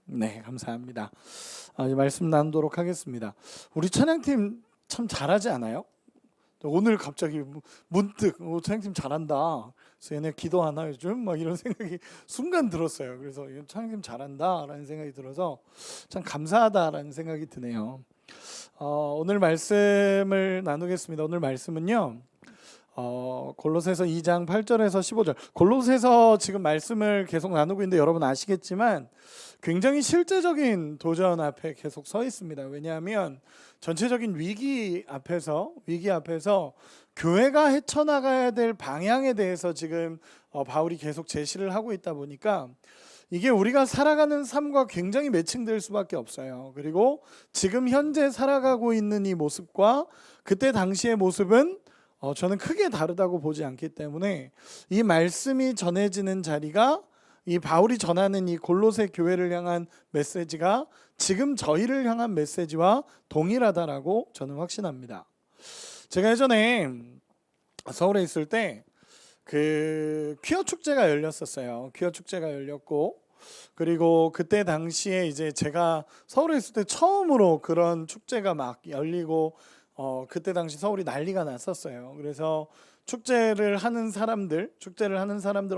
네, 감사합니다. 이제 말씀 나누도록 하겠습니다. 우리 찬양팀 참 잘하지 않아요? 오늘 갑자기 문득 찬양팀 잘한다. 그래서 얘네 기도하나 요즘? 막 이런 생각이 순간 들었어요. 그래서 찬양팀 잘한다라는 생각이 들어서 참 감사하다라는 생각이 드네요. 오늘 말씀을 나누겠습니다. 오늘 말씀은요. 골로새서 2장 8절에서 15절. 골로새서 지금 말씀을 계속 나누고 있는데 여러분 아시겠지만 굉장히 실제적인 도전 앞에 계속 서 있습니다. 왜냐하면 전체적인 위기 앞에서 교회가 헤쳐나가야 될 방향에 대해서 지금 바울이 계속 제시를 하고 있다 보니까 이게 우리가 살아가는 삶과 굉장히 매칭될 수밖에 없어요. 그리고 지금 현재 살아가고 있는 이 모습과 그때 당시의 모습은 저는 크게 다르다고 보지 않기 때문에 이 말씀이 전해지는 자리가 이 바울이 전하는 이 골로새 교회를 향한 메시지가 지금 저희를 향한 메시지와 동일하다라고 저는 확신합니다. 제가 예전에 서울에 있을 때 그 퀴어 축제가 열렸었어요. 퀴어 축제가 열렸고 그리고 그때 당시에 이제 제가 서울에 있을 때 처음으로 그런 축제가 막 열리고 그때 당시 서울이 난리가 났었어요. 그래서 축제를 하는 사람들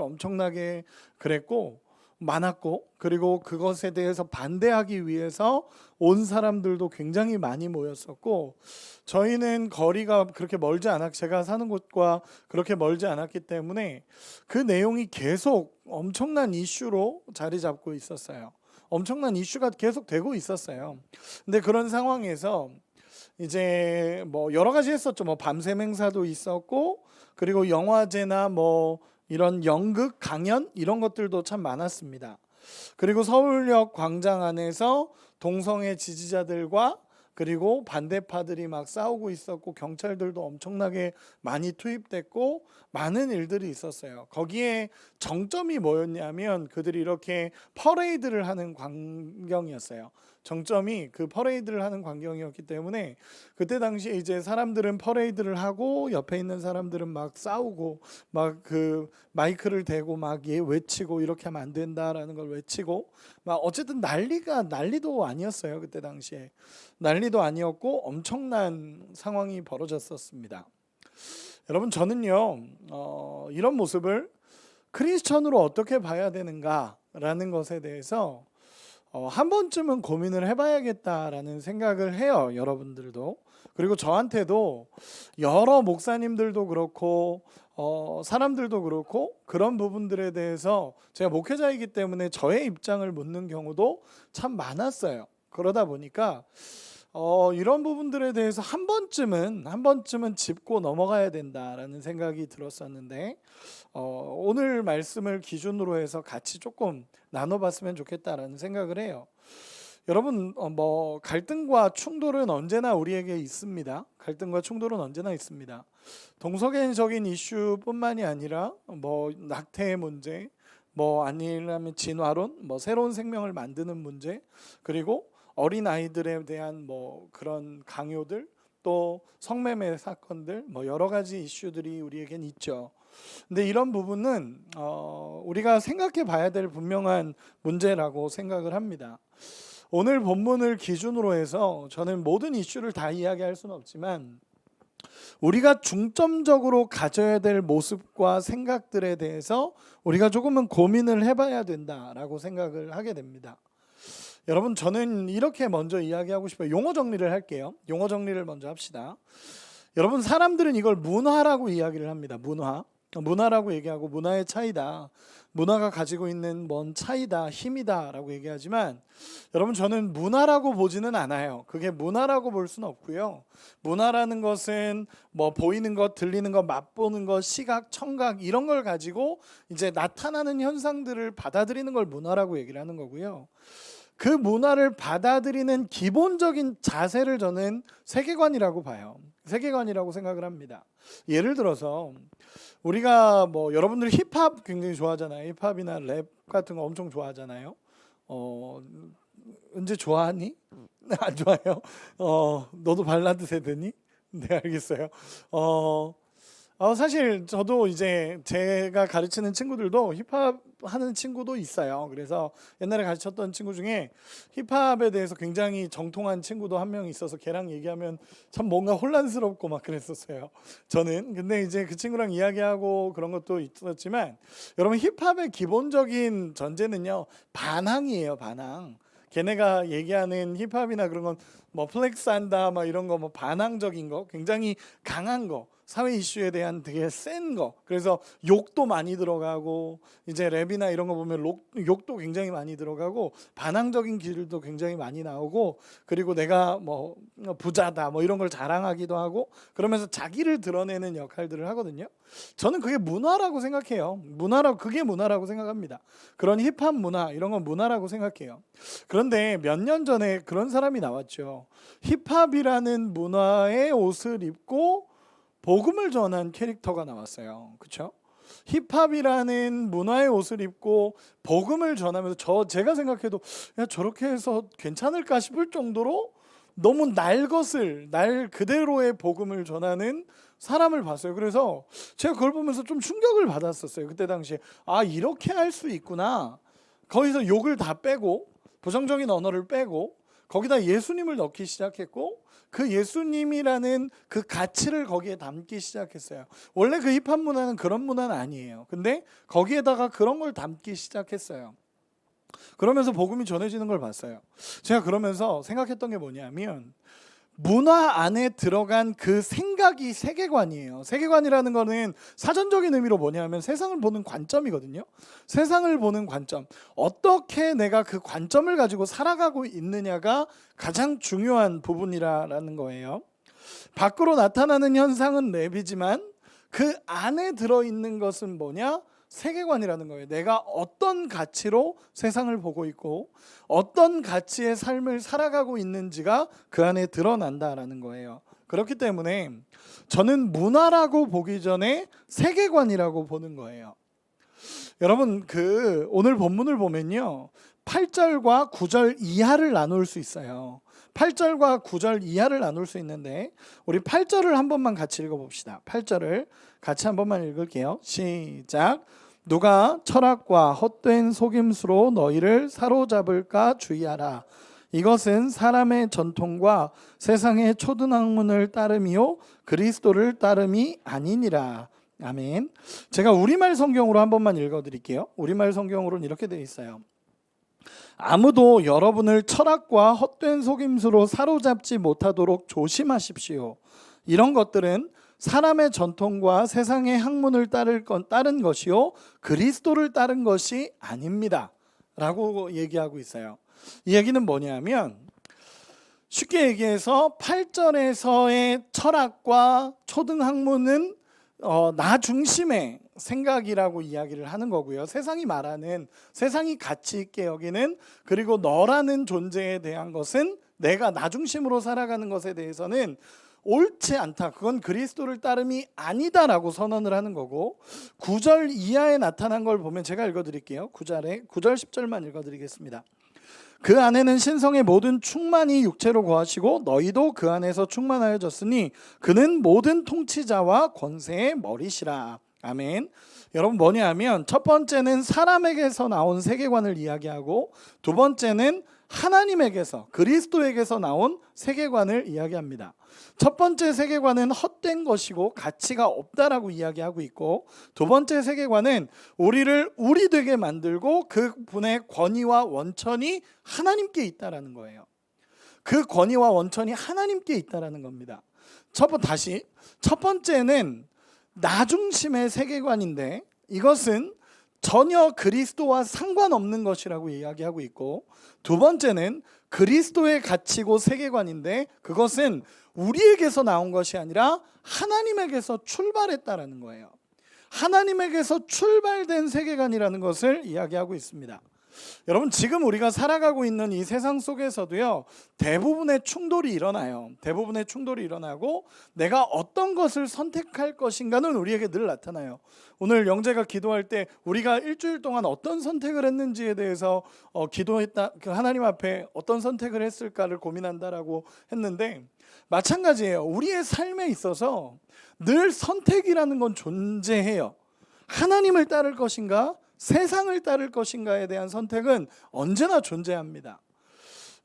엄청나게 그랬고 많았고 그리고 그것에 대해서 반대하기 위해서 온 사람들도 굉장히 많이 모였었고 저희는 거리가 그렇게 멀지 않았 제가 사는 곳과 그렇게 멀지 않았기 때문에 그 내용이 계속 엄청난 이슈로 자리 잡고 있었어요. 엄청난 이슈가 계속 되고 있었어요. 근데 그런 상황에서 이제 뭐 여러 가지 했었죠. 뭐 밤샘 행사도 있었고 그리고 영화제나 뭐 이런 연극 강연 이런 것들도 참 많았습니다. 그리고 서울역 광장 안에서 동성애 지지자들과 그리고 반대파들이 막 싸우고 있었고 경찰들도 엄청나게 많이 투입됐고 많은 일들이 있었어요. 거기에 정점이 뭐였냐면 그들이 이렇게 퍼레이드를 하는 광경이었어요. 정점이 그 퍼레이드를 하는 광경이었기 때문에 그때 당시에 이제 사람들은 퍼레이드를 하고 옆에 있는 사람들은 막 싸우고 막 그 마이크를 대고 막 외치고 이렇게 하면 안 된다라는 걸 외치고 막 어쨌든 난리도 아니었어요. 그때 당시에 난리도 아니었고 엄청난 상황이 벌어졌었습니다. 여러분 저는요 이런 모습을 크리스천으로 어떻게 봐야 되는가라는 것에 대해서 한 번쯤은 고민을 해봐야겠다라는 생각을 해요. 여러분들도. 그리고 저한테도 여러 목사님들도 그렇고 사람들도 그렇고 그런 부분들에 대해서 제가 목회자이기 때문에 저의 입장을 묻는 경우도 참 많았어요. 그러다 보니까 이런 부분들에 대해서 한 번쯤은 짚고 넘어가야 된다라는 생각이 들었었는데 오늘 말씀을 기준으로 해서 같이 조금 나눠봤으면 좋겠다라는 생각을 해요. 여러분 뭐 갈등과 충돌은 언제나 우리에게 있습니다. 갈등과 충돌은 언제나 있습니다. 동성애적인 이슈뿐만이 아니라 뭐 낙태의 문제, 뭐 아니라면 진화론, 뭐 새로운 생명을 만드는 문제, 그리고 어린 아이들에 대한 뭐 그런 강요들, 또 성매매 사건들, 뭐 여러 가지 이슈들이 우리에겐 있죠. 근데 이런 부분은 우리가 생각해 봐야 될 분명한 문제라고 생각을 합니다. 오늘 본문을 기준으로 해서 저는 모든 이슈를 다 이야기할 수는 없지만 우리가 중점적으로 가져야 될 모습과 생각들에 대해서 우리가 조금은 고민을 해봐야 된다라고 생각을 하게 됩니다. 여러분 저는 이렇게 먼저 이야기하고 싶어요. 용어 정리를 할게요. 용어 정리를 먼저 합시다. 여러분 사람들은 이걸 문화라고 이야기를 합니다. 문화라고 얘기하고 문화의 차이다. 문화가 가지고 있는 뭔 차이다, 힘이다 라고 얘기하지만 여러분 저는 문화라고 보지는 않아요. 그게 문화라고 볼 수는 없고요. 문화라는 것은 뭐 보이는 것, 들리는 것, 맛보는 것, 시각, 청각 이런 걸 가지고 이제 나타나는 현상들을 받아들이는 걸 문화라고 얘기를 하는 거고요. 그 문화를 받아들이는 기본적인 자세를 저는 세계관이라고 봐요. 세계관이라고 생각을 합니다. 예를 들어서 우리가 뭐 여러분들 힙합 굉장히 좋아하잖아요. 힙합이나 랩 같은 거 엄청 좋아하잖아요. 은재 좋아하니? 안 좋아요? 너도 발라드 세대니? 네 알겠어요. 사실 저도 이제 제가 가르치는 친구들도 힙합 하는 친구도 있어요. 그래서 옛날에 가르쳤던 친구 중에 힙합에 대해서 굉장히 정통한 친구도 한 명 있어서 걔랑 얘기하면 참 뭔가 혼란스럽고 막 그랬었어요. 저는. 근데 이제 그 친구랑 이야기하고 그런 것도 있었지만 여러분, 힙합의 기본적인 전제는요, 반항이에요. 반항. 걔네가 얘기하는 힙합이나 그런 건 뭐 플렉스한다 막 이런 거, 뭐 반항적인 거, 굉장히 강한 거, 사회 이슈에 대한 되게 센 거. 그래서 욕도 많이 들어가고, 이제 랩이나 이런 거 보면 욕도 굉장히 많이 들어가고, 반항적인 기술도 굉장히 많이 나오고, 그리고 내가 뭐 부자다 뭐 이런 걸 자랑하기도 하고, 그러면서 자기를 드러내는 역할들을 하거든요. 저는 그게 문화라고 생각해요. 그게 문화라고 생각합니다. 그런 힙합 문화, 이런 건 문화라고 생각해요. 그런데 몇 년 전에 그런 사람이 나왔죠. 힙합이라는 문화의 옷을 입고 복음을 전한 캐릭터가 나왔어요. 그렇죠? 힙합이라는 문화의 옷을 입고 복음을 전하면서 제가 생각해도 야, 저렇게 해서 괜찮을까 싶을 정도로 너무 날 그대로의 복음을 전하는 사람을 봤어요. 그래서 제가 그걸 보면서 좀 충격을 받았었어요. 그때 당시에 이렇게 할 수 있구나. 거기서 욕을 다 빼고 부정적인 언어를 빼고 거기다 예수님을 넣기 시작했고, 그 예수님이라는 그 가치를 거기에 담기 시작했어요. 원래 그 힙합 문화는 그런 문화는 아니에요. 근데 거기에다가 그런 걸 담기 시작했어요. 그러면서 복음이 전해지는 걸 봤어요. 제가 그러면서 생각했던 게 뭐냐면, 문화 안에 들어간 그 생각이 세계관이에요. 세계관이라는 거는 사전적인 의미로 뭐냐면 세상을 보는 관점이거든요. 세상을 보는 관점. 어떻게 내가 그 관점을 가지고 살아가고 있느냐가 가장 중요한 부분이라는 거예요. 밖으로 나타나는 현상은 랩이지만 그 안에 들어있는 것은 뭐냐? 세계관이라는 거예요. 내가 어떤 가치로 세상을 보고 있고 어떤 가치의 삶을 살아가고 있는지가 그 안에 드러난다라는 거예요. 그렇기 때문에 저는 문화라고 보기 전에 세계관이라고 보는 거예요. 여러분, 오늘 본문을 보면요, 8절과 9절 이하를 나눌 수 있어요. 8절과 9절 이하를 나눌 수 있는데 우리 8절을 한 번만 같이 읽어봅시다. 8절을 같이 한 번만 읽을게요. 시작. 누가 철학과 헛된 속임수로 너희를 사로잡을까 주의하라. 이것은 사람의 전통과 세상의 초등학문을 따름이요 그리스도를 따름이 아니니라. 아멘. 제가 우리말 성경으로 한 번만 읽어드릴게요. 우리말 성경으로는 이렇게 되어 있어요. 아무도 여러분을 철학과 헛된 속임수로 사로잡지 못하도록 조심하십시오. 이런 것들은 사람의 전통과 세상의 학문을 따른 것이요 그리스도를 따른 것이 아닙니다 라고 얘기하고 있어요. 이 얘기는 뭐냐면, 쉽게 얘기해서 8절에서의 철학과 초등학문은 나 중심의 생각이라고 이야기를 하는 거고요. 세상이 말하는, 세상이 가치 있게 여기는, 그리고 너라는 존재에 대한 것은, 내가 나 중심으로 살아가는 것에 대해서는 옳지 않다. 그건 그리스도를 따름이 아니다라고 선언을 하는 거고, 9절 이하에 나타난 걸 보면 제가 읽어드릴게요. 9절 10절만 읽어드리겠습니다. 그 안에는 신성의 모든 충만이 육체로 거하시고 너희도 그 안에서 충만하여졌으니 그는 모든 통치자와 권세의 머리시라. 아멘. 여러분, 뭐냐면 첫 번째는 사람에게서 나온 세계관을 이야기하고, 두 번째는 하나님에게서, 그리스도에게서 나온 세계관을 이야기합니다. 첫 번째 세계관은 헛된 것이고 가치가 없다라고 이야기하고 있고, 두 번째 세계관은 우리를 우리 되게 만들고 그분의 권위와 원천이 하나님께 있다라는 거예요. 그 권위와 원천이 하나님께 있다라는 겁니다. 첫 번째는 나 중심의 세계관인데 이것은 전혀 그리스도와 상관없는 것이라고 이야기하고 있고, 두 번째는 그리스도의 가치고 세계관인데 그것은 우리에게서 나온 것이 아니라 하나님에게서 출발했다라는 거예요. 하나님에게서 출발된 세계관이라는 것을 이야기하고 있습니다. 여러분 지금 우리가 살아가고 있는 이 세상 속에서도요, 대부분의 충돌이 일어나요. 대부분의 충돌이 일어나고 내가 어떤 것을 선택할 것인가는 우리에게 늘 나타나요. 오늘 영재가 기도할 때 우리가 일주일 동안 어떤 선택을 했는지에 대해서 기도했다, 그 하나님 앞에 어떤 선택을 했을까를 고민한다라고 했는데, 마찬가지예요. 우리의 삶에 있어서 늘 선택이라는 건 존재해요. 하나님을 따를 것인가 세상을 따를 것인가에 대한 선택은 언제나 존재합니다.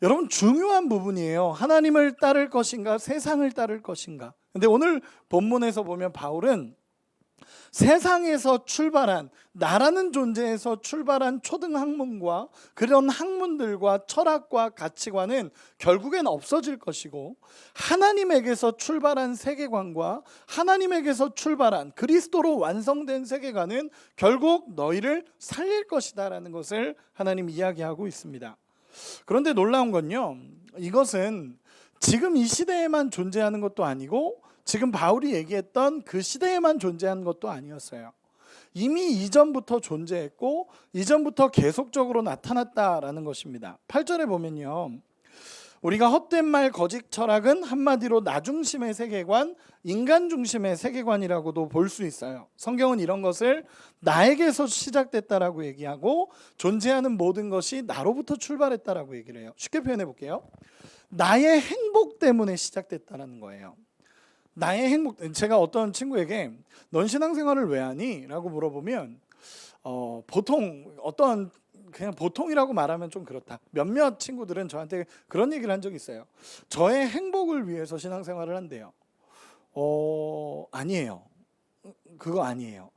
여러분 중요한 부분이에요. 하나님을 따를 것인가 세상을 따를 것인가. 근데 오늘 본문에서 보면 바울은 세상에서 출발한, 나라는 존재에서 출발한 초등 학문과 그런 학문들과 철학과 가치관은 결국엔 없어질 것이고, 하나님에게서 출발한 세계관과 하나님에게서 출발한 그리스도로 완성된 세계관은 결국 너희를 살릴 것이다 라는 것을 하나님 이야기하고 있습니다. 그런데 놀라운 건요, 이것은 지금 이 시대에만 존재하는 것도 아니고 지금 바울이 얘기했던 그 시대에만 존재한 것도 아니었어요. 이미 이전부터 존재했고 이전부터 계속적으로 나타났다라는 것입니다. 8절에 보면요, 우리가 헛된 말 거짓 철학은 한마디로 나 중심의 세계관, 인간 중심의 세계관이라고도 볼 수 있어요. 성경은 이런 것을 나에게서 시작됐다라고 얘기하고 존재하는 모든 것이 나로부터 출발했다라고 얘기를 해요. 쉽게 표현해 볼게요. 나의 행복 때문에 시작됐다라는 거예요. 나의 행복. 제가 어떤 친구에게 넌 신앙생활을 왜 하니? 라고 물어보면 보통 어떤 그냥 보통이라고 말하면 좀 그렇다. 몇몇 친구들은 저한테 그런 얘기를 한 적이 있어요. 저의 행복을 위해서 신앙생활을 한대요. 아니에요. 그거 아니에요.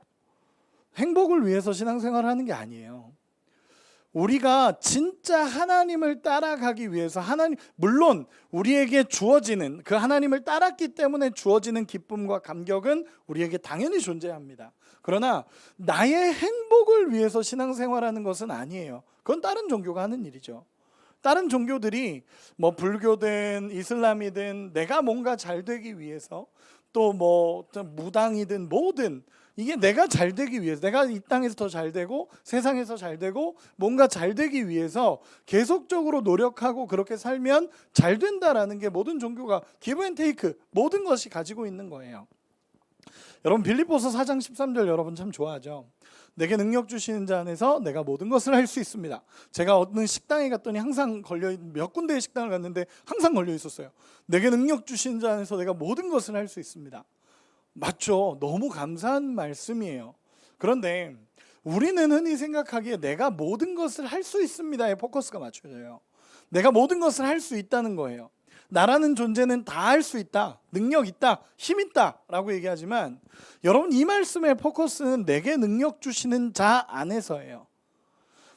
행복을 위해서 신앙생활을 하는 게 아니에요. 우리가 진짜 하나님을 따라가기 위해서 물론 우리에게 주어지는, 그 하나님을 따랐기 때문에 주어지는 기쁨과 감격은 우리에게 당연히 존재합니다. 그러나 나의 행복을 위해서 신앙생활하는 것은 아니에요. 그건 다른 종교가 하는 일이죠. 다른 종교들이 뭐 불교든 이슬람이든 내가 뭔가 잘 되기 위해서, 또 뭐 무당이든 뭐든 이게 내가 잘 되기 위해서, 내가 이 땅에서 더 잘 되고 세상에서 잘 되고 뭔가 잘 되기 위해서 계속적으로 노력하고 그렇게 살면 잘 된다라는 게 모든 종교가 기브 앤 테이크, 모든 것이 가지고 있는 거예요. 여러분 빌립보서 4장 13절 여러분 참 좋아하죠. 내게 능력 주시는 자 안에서 내가 모든 것을 할 수 있습니다. 제가 어느 식당에 갔더니 항상 몇 군데의 식당을 갔는데 항상 걸려 있었어요. 내게 능력 주시는 자 안에서 내가 모든 것을 할 수 있습니다. 맞죠? 너무 감사한 말씀이에요. 그런데 우리는 흔히 생각하기에 내가 모든 것을 할 수 있습니다에 포커스가 맞춰져요. 내가 모든 것을 할 수 있다는 거예요. 나라는 존재는 다 할 수 있다, 능력 있다, 힘 있다 라고 얘기하지만 여러분 이 말씀의 포커스는 내게 능력 주시는 자 안에서예요.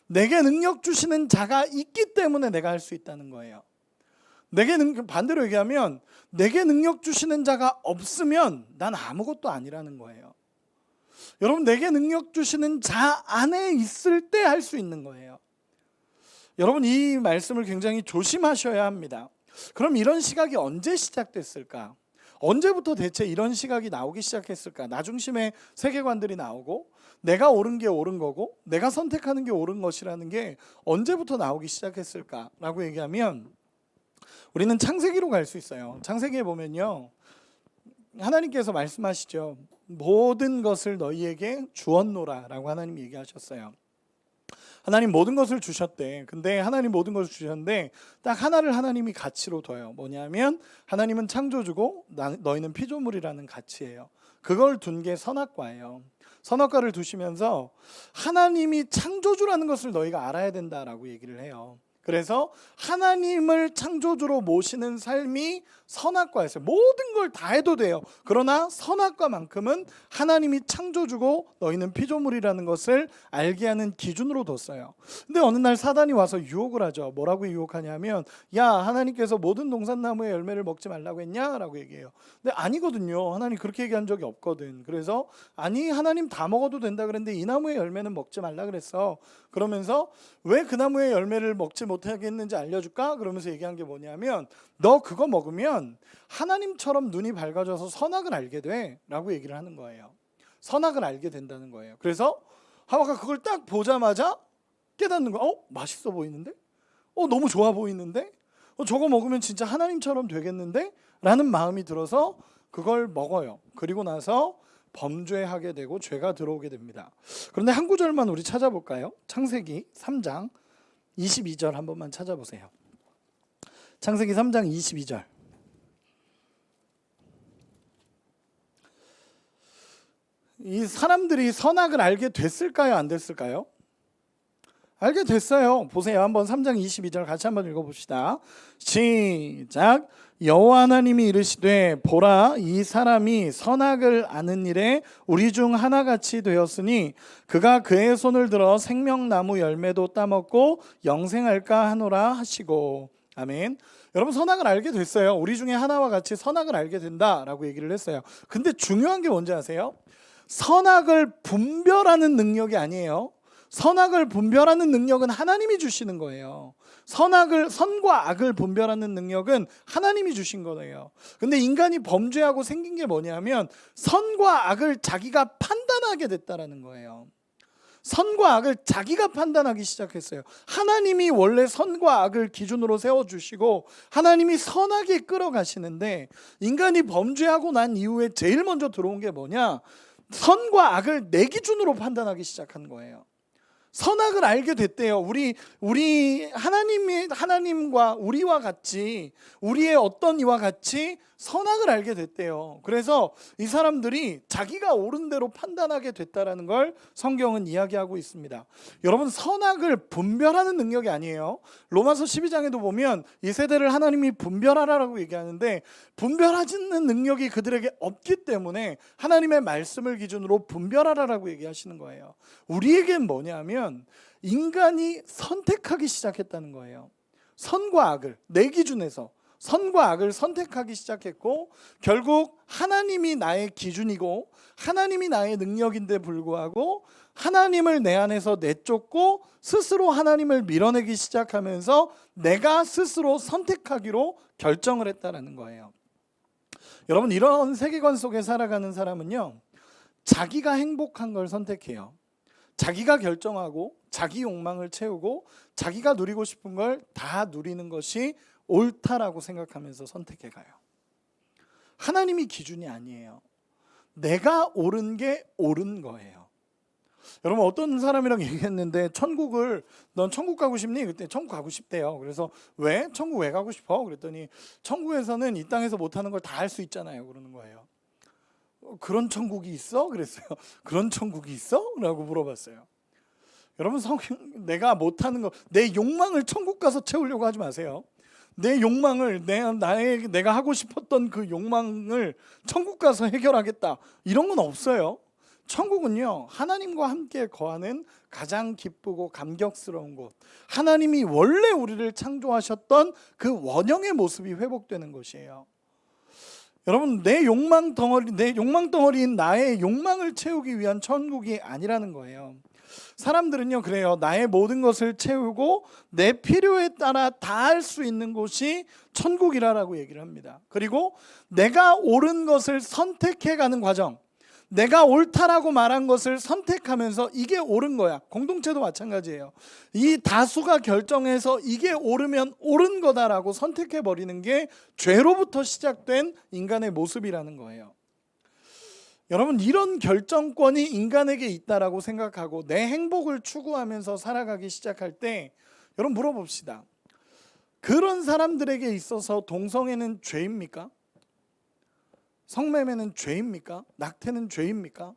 내게 능력 주시는 자가 있기 때문에 내가 할 수 있다는 거예요. 반대로 얘기하면 내게 능력 주시는 자가 없으면 난 아무것도 아니라는 거예요. 여러분 내게 능력 주시는 자 안에 있을 때 할 수 있는 거예요. 여러분 이 말씀을 굉장히 조심하셔야 합니다. 그럼 이런 시각이 언제 시작됐을까? 언제부터 대체 이런 시각이 나오기 시작했을까? 나 중심의 세계관들이 나오고 내가 옳은 게 옳은 거고 내가 선택하는 게 옳은 것이라는 게 언제부터 나오기 시작했을까라고 얘기하면 우리는 창세기로 갈 수 있어요. 창세기에 보면요, 하나님께서 말씀하시죠. 모든 것을 너희에게 주었노라 라고 하나님 얘기하셨어요. 하나님 모든 것을 주셨대. 근데 하나님 모든 것을 주셨는데 딱 하나를 하나님이 가치로 둬요. 뭐냐면 하나님은 창조주고 너희는 피조물이라는 가치예요. 그걸 둔 게 선악과예요. 선악과를 두시면서 하나님이 창조주라는 것을 너희가 알아야 된다라고 얘기를 해요. 그래서 하나님을 창조주로 모시는 삶이 선악과였어요. 모든 걸 다 해도 돼요. 그러나 선악과만큼은 하나님이 창조주고 너희는 피조물이라는 것을 알게 하는 기준으로 뒀어요. 근데 어느 날 사단이 와서 유혹을 하죠. 뭐라고 유혹하냐면 야 하나님께서 모든 동산나무의 열매를 먹지 말라고 했냐? 라고 얘기해요. 근데 아니거든요. 하나님 그렇게 얘기한 적이 없거든. 그래서 아니 하나님 다 먹어도 된다 그랬는데 이 나무의 열매는 먹지 말라 그랬어. 그러면서 왜 그 나무의 열매를 먹지 못하겠는지 알려줄까? 그러면서 얘기한 게 뭐냐면 너 그거 먹으면 하나님처럼 눈이 밝아져서 선악을 알게 돼 라고 얘기를 하는 거예요. 선악을 알게 된다는 거예요. 그래서 하와가 그걸 딱 보자마자 깨닫는 거야. 맛있어 보이는데? 너무 좋아 보이는데? 저거 먹으면 진짜 하나님처럼 되겠는데? 라는 마음이 들어서 그걸 먹어요. 그리고 나서 범죄하게 되고 죄가 들어오게 됩니다. 그런데 한 구절만 우리 찾아볼까요? 창세기 3장 22절 한 번만 찾아보세요. 창세기 3장 22절. 이 사람들이 선악을 알게 됐을까요? 안 됐을까요? 알게 됐어요. 보세요. 한번 3장 22절 같이 한번 읽어봅시다. 시작. 여호와 하나님이 이르시되 보라 이 사람이 선악을 아는 일에 우리 중 하나같이 되었으니 그가 그의 손을 들어 생명나무 열매도 따먹고 영생할까 하노라 하시고. 아멘. 여러분 선악을 알게 됐어요. 우리 중에 하나와 같이 선악을 알게 된다라고 얘기를 했어요. 근데 중요한 게 뭔지 아세요? 선악을 분별하는 능력이 아니에요. 선악을 분별하는 능력은 하나님이 주시는 거예요. 선과 악을 분별하는 능력은 하나님이 주신 거예요. 근데 인간이 범죄하고 생긴 게 뭐냐면 선과 악을 자기가 판단하게 됐다라는 거예요. 선과 악을 자기가 판단하기 시작했어요. 하나님이 원래 선과 악을 기준으로 세워주시고 하나님이 선하게 끌어가시는데 인간이 범죄하고 난 이후에 제일 먼저 들어온 게 뭐냐? 선과 악을 내 기준으로 판단하기 시작한 거예요. 선악을 알게 됐대요. 우리 하나님과 우리와 같이 우리의 어떤 이와 같이 선악을 알게 됐대요. 그래서 이 사람들이 자기가 옳은 대로 판단하게 됐다라는 걸 성경은 이야기하고 있습니다. 여러분 선악을 분별하는 능력이 아니에요. 로마서 12장에도 보면 이 세대를 하나님이 분별하라라고 얘기하는데 분별하지는 능력이 그들에게 없기 때문에 하나님의 말씀을 기준으로 분별하라라고 얘기하시는 거예요. 우리에겐 뭐냐면 인간이 선택하기 시작했다는 거예요. 선과 악을 내 기준에서 선과 악을 선택하기 시작했고 결국 하나님이 나의 기준이고 하나님이 나의 능력인데 불구하고 하나님을 내 안에서 내쫓고 스스로 하나님을 밀어내기 시작하면서 내가 스스로 선택하기로 결정을 했다는 거예요. 여러분 이런 세계관 속에 살아가는 사람은요 자기가 행복한 걸 선택해요. 자기가 결정하고 자기 욕망을 채우고 자기가 누리고 싶은 걸 다 누리는 것이 옳다라고 생각하면서 선택해 가요. 하나님이 기준이 아니에요. 내가 옳은 게 옳은 거예요. 여러분 어떤 사람이랑 얘기했는데 넌 천국 가고 싶니? 그때 천국 가고 싶대요. 그래서 왜? 천국 왜 가고 싶어? 그랬더니 천국에서는 이 땅에서 못하는 걸 다 할 수 있잖아요. 그러는 거예요. 그런 천국이 있어? 그랬어요. 그런 천국이 있어? 라고 물어봤어요. 여러분 내가 못하는 거 내 욕망을 천국 가서 채우려고 하지 마세요. 내 욕망을 내가 하고 싶었던 그 욕망을 천국 가서 해결하겠다 이런 건 없어요. 천국은요 하나님과 함께 거하는 가장 기쁘고 감격스러운 곳, 하나님이 원래 우리를 창조하셨던 그 원형의 모습이 회복되는 것이에요. 여러분 내 욕망 덩어리인 나의 욕망을 채우기 위한 천국이 아니라는 거예요. 사람들은요 그래요. 나의 모든 것을 채우고 내 필요에 따라 다 할 수 있는 곳이 천국이라고 얘기를 합니다. 그리고 내가 옳은 것을 선택해가는 과정, 내가 옳다라고 말한 것을 선택하면서 이게 옳은 거야. 공동체도 마찬가지예요. 이 다수가 결정해서 이게 옳으면 옳은 거다라고 선택해버리는 게 죄로부터 시작된 인간의 모습이라는 거예요. 여러분 이런 결정권이 인간에게 있다라고 생각하고 내 행복을 추구하면서 살아가기 시작할 때 여러분 물어봅시다. 그런 사람들에게 있어서 동성애는 죄입니까? 성매매는 죄입니까? 낙태는 죄입니까?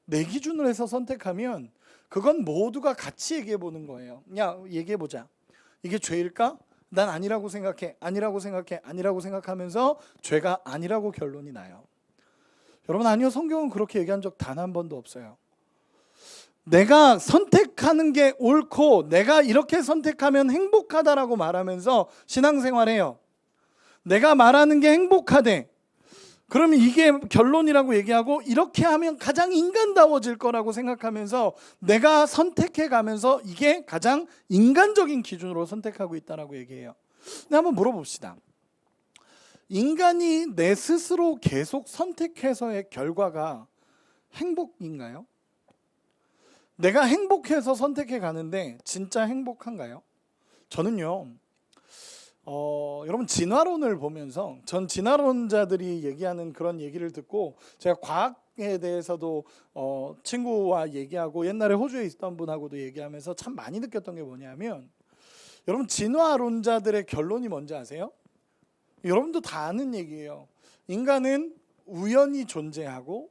내 기준으로 해서 선택하면 그건 모두가 같이 얘기해 보는 거예요. 야 얘기해 보자. 이게 죄일까? 난 아니라고 생각해. 아니라고 생각하면서 죄가 아니라고 결론이 나요. 여러분 아니요 성경은 그렇게 얘기한 적 단 한 번도 없어요. 내가 선택하는 게 옳고 내가 이렇게 선택하면 행복하다라고 말하면서 신앙생활해요. 내가 말하는 게 행복하대. 그러면 이게 결론이라고 얘기하고 이렇게 하면 가장 인간다워질 거라고 생각하면서 내가 선택해 가면서 이게 가장 인간적인 기준으로 선택하고 있다라고 얘기해요. 근데 한번 물어봅시다. 인간이 내 스스로 계속 선택해서의 결과가 행복인가요? 내가 행복해서 선택해 가는데 진짜 행복한가요? 저는요. 여러분 진화론을 보면서 전 진화론자들이 얘기하는 그런 얘기를 듣고 제가 과학에 대해서도 친구와 얘기하고 옛날에 호주에 있던 분하고도 얘기하면서 참 많이 느꼈던 게 뭐냐면 여러분 진화론자들의 결론이 뭔지 아세요? 여러분도 다 아는 얘기예요. 인간은 우연히 존재하고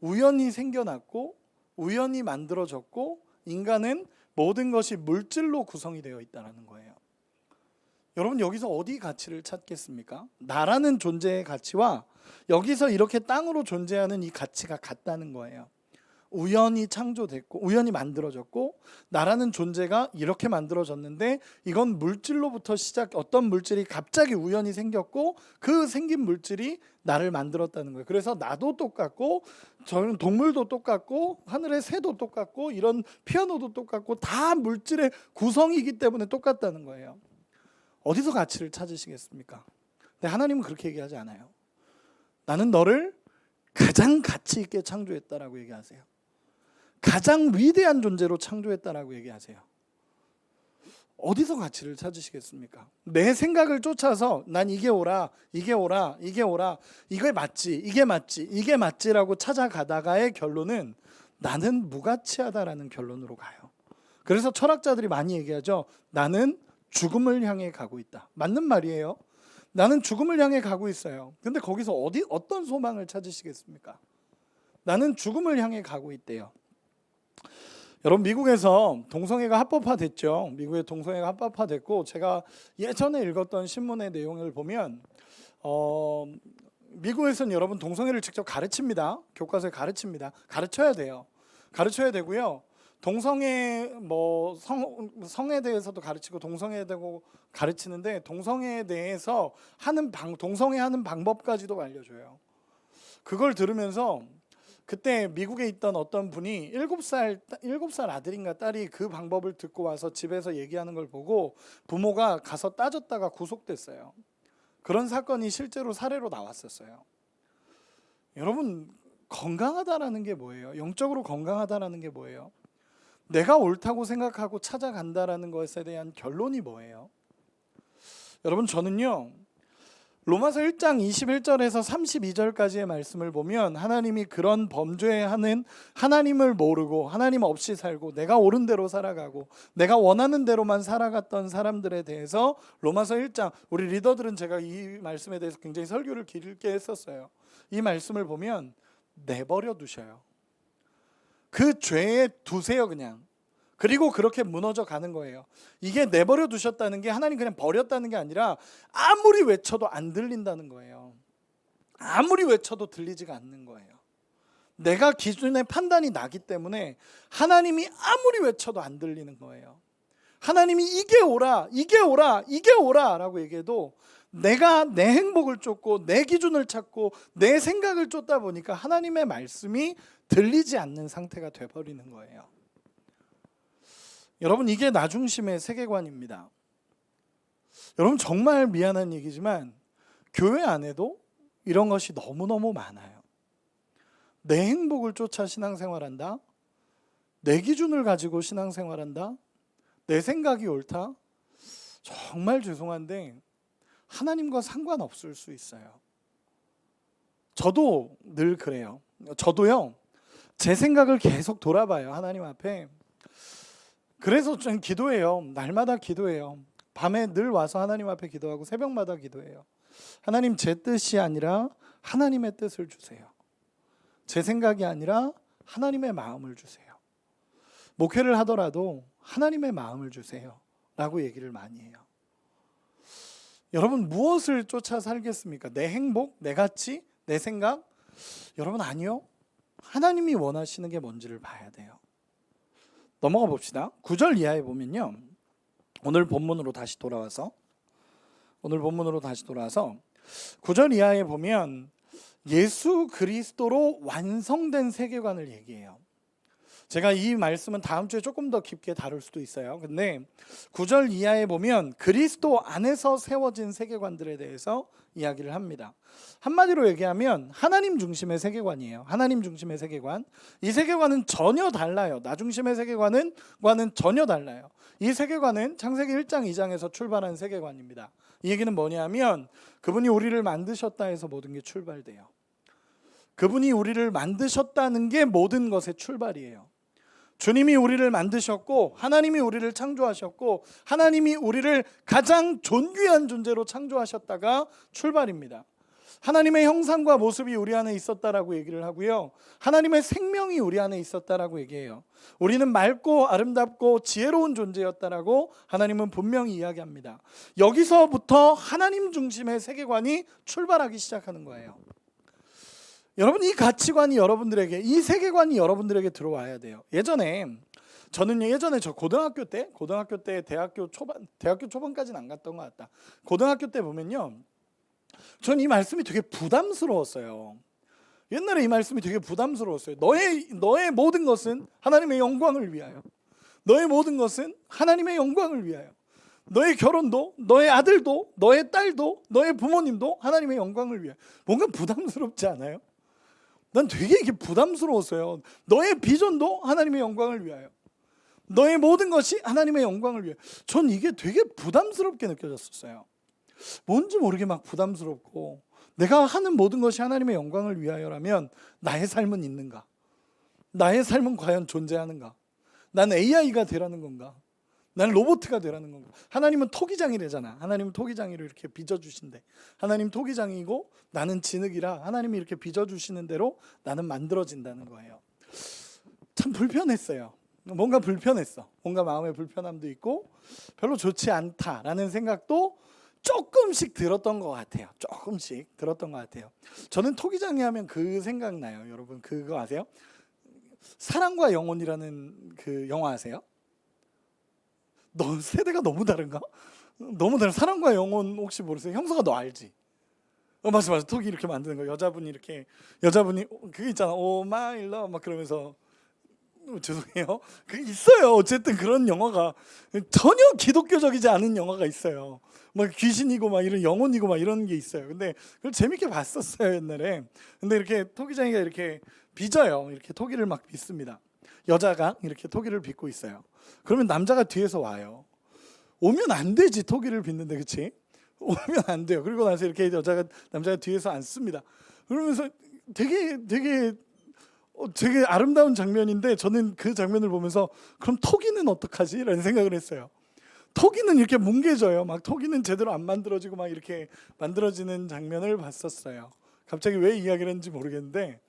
우연히 생겨났고 우연히 만들어졌고 인간은 모든 것이 물질로 구성이 되어 있다는 거예요. 여러분 여기서 어디 가치를 찾겠습니까? 나라는 존재의 가치와 여기서 이렇게 땅으로 존재하는 이 가치가 같다는 거예요. 우연히 창조됐고 우연히 만들어졌고 나라는 존재가 이렇게 만들어졌는데 이건 물질로부터 어떤 물질이 갑자기 우연히 생겼고 그 생긴 물질이 나를 만들었다는 거예요. 그래서 나도 똑같고 저는 동물도 똑같고 하늘의 새도 똑같고 이런 피아노도 똑같고 다 물질의 구성이기 때문에 똑같다는 거예요. 어디서 가치를 찾으시겠습니까? 근데 하나님은 그렇게 얘기하지 않아요. 나는 너를 가장 가치 있게 창조했다라고 얘기하세요. 가장 위대한 존재로 창조했다라고 얘기하세요. 어디서 가치를 찾으시겠습니까? 내 생각을 쫓아서 난 이게 옳아, 이게 옳아, 이게 옳아, 이게 맞지, 이게 맞지, 이게 맞지라고 찾아가다가의 결론은 나는 무가치하다라는 결론으로 가요. 그래서 철학자들이 많이 얘기하죠. 나는 죽음을 향해 가고 있다. 맞는 말이에요. 나는 죽음을 향해 가고 있어요. 근데 거기서 어떤 소망을 찾으시겠습니까? 나는 죽음을 향해 가고 있대요. 여러분 미국에서 동성애가 합법화됐죠. 미국의 동성애가 합법화됐고 제가 예전에 읽었던 신문의 내용을 보면 미국에서는 여러분 동성애를 직접 가르칩니다. 교과서에 가르칩니다. 가르쳐야 돼요. 가르쳐야 되고요. 동성애 성에 대해서도 가르치고 동성애에 대고 가르치는데 동성애에 대해서 동성애 하는 방법까지도 알려줘요. 그걸 들으면서 그때 미국에 있던 어떤 분이 7살 아들인가 딸이 그 방법을 듣고 와서 집에서 얘기하는 걸 보고 부모가 가서 따졌다가 구속됐어요. 그런 사건이 실제로 사례로 나왔었어요. 여러분 건강하다라는 게 뭐예요? 영적으로 건강하다라는 게 뭐예요? 내가 옳다고 생각하고 찾아간다라는 것에 대한 결론이 뭐예요? 여러분 저는요. 로마서 1장 21절에서 32절까지의 말씀을 보면 하나님이 그런 범죄하는 하나님을 모르고 하나님 없이 살고 내가 옳은 대로 살아가고 내가 원하는 대로만 살아갔던 사람들에 대해서 로마서 1장 우리 리더들은 제가 이 말씀에 대해서 굉장히 설교를 길게 했었어요. 이 말씀을 보면 내버려 두셔요. 그 죄에 두세요 그냥. 그리고 그렇게 무너져 가는 거예요. 이게 내버려 두셨다는 게 하나님 그냥 버렸다는 게 아니라 아무리 외쳐도 안 들린다는 거예요. 아무리 외쳐도 들리지가 않는 거예요. 내가 기준의 판단이 나기 때문에 하나님이 아무리 외쳐도 안 들리는 거예요. 하나님이 이게 옳아, 이게 옳아, 이게 옳아 라고 얘기해도 내가 내 행복을 쫓고 내 기준을 찾고 내 생각을 쫓다 보니까 하나님의 말씀이 들리지 않는 상태가 돼버리는 거예요. 여러분 이게 나 중심의 세계관입니다. 여러분 정말 미안한 얘기지만 교회 안에도 이런 것이 너무너무 많아요. 내 행복을 쫓아 신앙생활한다. 내 기준을 가지고 신앙생활한다. 내 생각이 옳다. 정말 죄송한데 하나님과 상관없을 수 있어요. 저도 늘 그래요. 저도요. 제 생각을 계속 돌아봐요. 하나님 앞에. 그래서 전 기도해요. 날마다 기도해요. 밤에 늘 와서 하나님 앞에 기도하고 새벽마다 기도해요. 하나님 제 뜻이 아니라 하나님의 뜻을 주세요. 제 생각이 아니라 하나님의 마음을 주세요. 목회를 하더라도 하나님의 마음을 주세요. 라고 얘기를 많이 해요. 여러분 무엇을 쫓아 살겠습니까? 내 행복? 내 가치? 내 생각? 여러분 아니요. 하나님이 원하시는 게 뭔지를 봐야 돼요. 넘어가 봅시다. 9절 이하에 보면요. 오늘 본문으로 다시 돌아와서 9절 이하에 보면 예수 그리스도로 완성된 세계관을 얘기해요. 제가 이 말씀은 다음 주에 조금 더 깊게 다룰 수도 있어요. 근데 9절 이하에 보면 그리스도 안에서 세워진 세계관들에 대해서 이야기를 합니다. 한마디로 얘기하면 하나님 중심의 세계관이에요. 하나님 중심의 세계관. 이 세계관은 전혀 달라요. 나 중심의 세계관과는 전혀 달라요. 이 세계관은 창세기 1장 2장에서 출발한 세계관입니다. 이 얘기는 뭐냐면 그분이 우리를 만드셨다 해서 모든 게 출발돼요. 그분이 우리를 만드셨다는 게 모든 것의 출발이에요. 주님이 우리를 만드셨고 하나님이 우리를 창조하셨고 하나님이 우리를 가장 존귀한 존재로 창조하셨다가 출발입니다. 하나님의 형상과 모습이 우리 안에 있었다라고 얘기를 하고요. 하나님의 생명이 우리 안에 있었다라고 얘기해요. 우리는 맑고 아름답고 지혜로운 존재였다라고 하나님은 분명히 이야기합니다. 여기서부터 하나님 중심의 세계관이 출발하기 시작하는 거예요. 여러분, 이 가치관이 여러분들에게, 이 세계관이 여러분들에게 들어와야 돼요. 저는 예전에 저 고등학교 때 대학교 초반까지는 안 갔던 것 같다. 고등학교 때 보면요, 전 이 말씀이 되게 부담스러웠어요. 옛날에 이 말씀이 되게 부담스러웠어요. 너의 모든 것은 하나님의 영광을 위하여. 너의 모든 것은 하나님의 영광을 위하여. 너의 결혼도, 너의 아들도, 너의 딸도, 너의 부모님도 하나님의 영광을 위하여. 뭔가 부담스럽지 않아요? 난 되게 이게 부담스러웠어요. 너의 비전도 하나님의 영광을 위하여. 너의 모든 것이 하나님의 영광을 위하여. 전 이게 되게 부담스럽게 느껴졌었어요. 뭔지 모르게 막 부담스럽고, 내가 하는 모든 것이 하나님의 영광을 위하여라면 나의 삶은 있는가? 나의 삶은 과연 존재하는가? 난 AI가 되라는 건가? 난 로봇가 되라는 건가? 하나님은 토기장이래잖아. 하나님은 토기장이로 이렇게 빚어주신대. 하나님 토기장이고 나는 진흙이라 하나님이 이렇게 빚어주시는 대로 나는 만들어진다는 거예요. 참 불편했어요. 뭔가 불편했어. 뭔가 마음의 불편함도 있고 별로 좋지 않다라는 생각도 조금씩 들었던 것 같아요. 조금씩 들었던 것 같아요. 저는 토기장이 하면 그 생각나요. 여러분 그거 아세요? 사랑과 영혼이라는 그 영화 아세요? 너 세대가 너무 다른가? 너무 다른. 사랑과 영혼 혹시 모르세요? 형서가 너 알지? 맞아. 톡이 이렇게 만드는 거. 여자분이 그게 있잖아. 오 마이 러 막 그러면서 죄송해요. 그게 있어요. 어쨌든 그런 영화가 전혀 기독교적이지 않은 영화가 있어요. 막 귀신이고 막 이런 영혼이고 막 이런 게 있어요. 근데 그걸 재밌게 봤었어요 옛날에. 근데 이렇게 토기장이가 이렇게 빚어요. 이렇게 토기를 막 빚습니다. 여자가 이렇게 토기를 빚고 있어요. 그러면 남자가 뒤에서 와요. 오면 안 되지, 토기를 빚는데, 그치? 오면 안 돼요. 그리고 나서 이렇게 남자가 뒤에서 앉습니다. 그러면서 되게 아름다운 장면인데 저는 그 장면을 보면서 그럼 토기는 어떡하지? 라는 생각을 했어요. 토기는 이렇게 뭉개져요. 막 토기는 제대로 안 만들어지고 막 이렇게 만들어지는 장면을 봤었어요. 갑자기 왜 이야기를 했는지 모르겠는데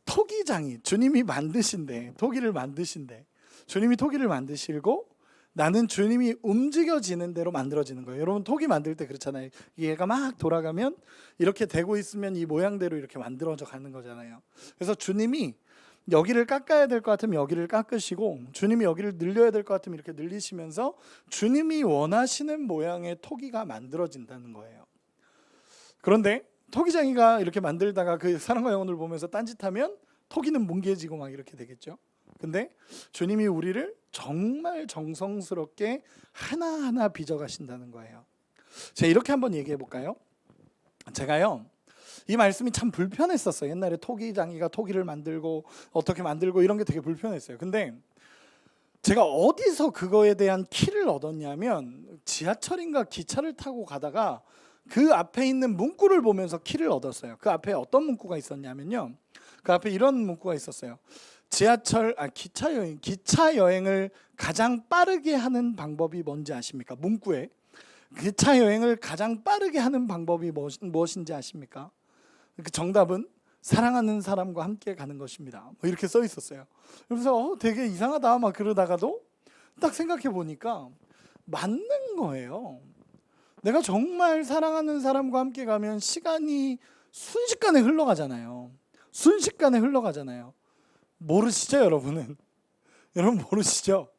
토기장이 주님이 만드신대. 토기를 만드신대. 주님이 토기를 만드시고 나는 주님이 움직여지는 대로 만들어지는 거예요. 여러분 토기 만들 때 그렇잖아요. 얘가 막 돌아가면 이렇게 되고 있으면 이 모양대로 이렇게 만들어져 가는 거잖아요. 그래서 주님이 여기를 깎아야 될 것 같으면 여기를 깎으시고 주님이 여기를 늘려야 될 것 같으면 이렇게 늘리시면서 주님이 원하시는 모양의 토기가 만들어진다는 거예요. 그런데 토기장이가 이렇게 만들다가 그 사랑과 영혼을 보면서 딴짓하면 토기는 뭉개지고 막 이렇게 되겠죠. 근데 주님이 우리를 정말 정성스럽게 하나하나 빚어가신다는 거예요. 제가 이렇게 한번 얘기해 볼까요? 제가요 이 말씀이 참 불편했었어요. 옛날에 토기장이가 토기를 만들고 어떻게 만들고 이런 게 되게 불편했어요. 근데 제가 어디서 그거에 대한 키를 얻었냐면 지하철인가 기차를 타고 가다가 그 앞에 있는 문구를 보면서 키를 얻었어요. 그 앞에 어떤 문구가 있었냐면요. 그 앞에 이런 문구가 있었어요. 기차 여행을 가장 빠르게 하는 방법이 뭔지 아십니까? 문구에 기차 여행을 가장 빠르게 하는 방법이 무엇인지 아십니까? 그 정답은 사랑하는 사람과 함께 가는 것입니다. 뭐 이렇게 써 있었어요. 그래서 되게 이상하다 막 그러다가도 딱 생각해 보니까 맞는 거예요. 내가 정말 사랑하는 사람과 함께 가면 시간이 순식간에 흘러가잖아요. 모르시죠, 여러분은? 여러분 모르시죠?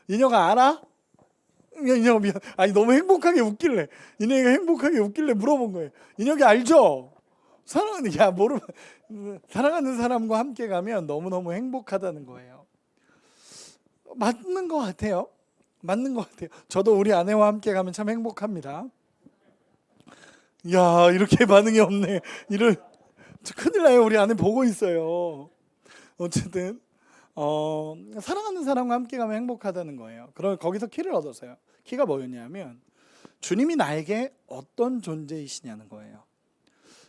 인혁아 알아? 인혁아 미안. 아니 너무 행복하게 웃길래 물어본 거예요. 인혁이 알죠? 사랑하는 사람과 함께 가면 너무너무 행복하다는 거예요. 맞는 것 같아요. 맞는 것 같아요. 저도 우리 아내와 함께 가면 참 행복합니다. 야, 이렇게 반응이 없네. 큰일 나요. 우리 아내 보고 있어요. 어쨌든 사랑하는 사람과 함께 가면 행복하다는 거예요. 그럼 거기서 키를 얻었어요. 키가 뭐였냐면 주님이 나에게 어떤 존재이시냐는 거예요.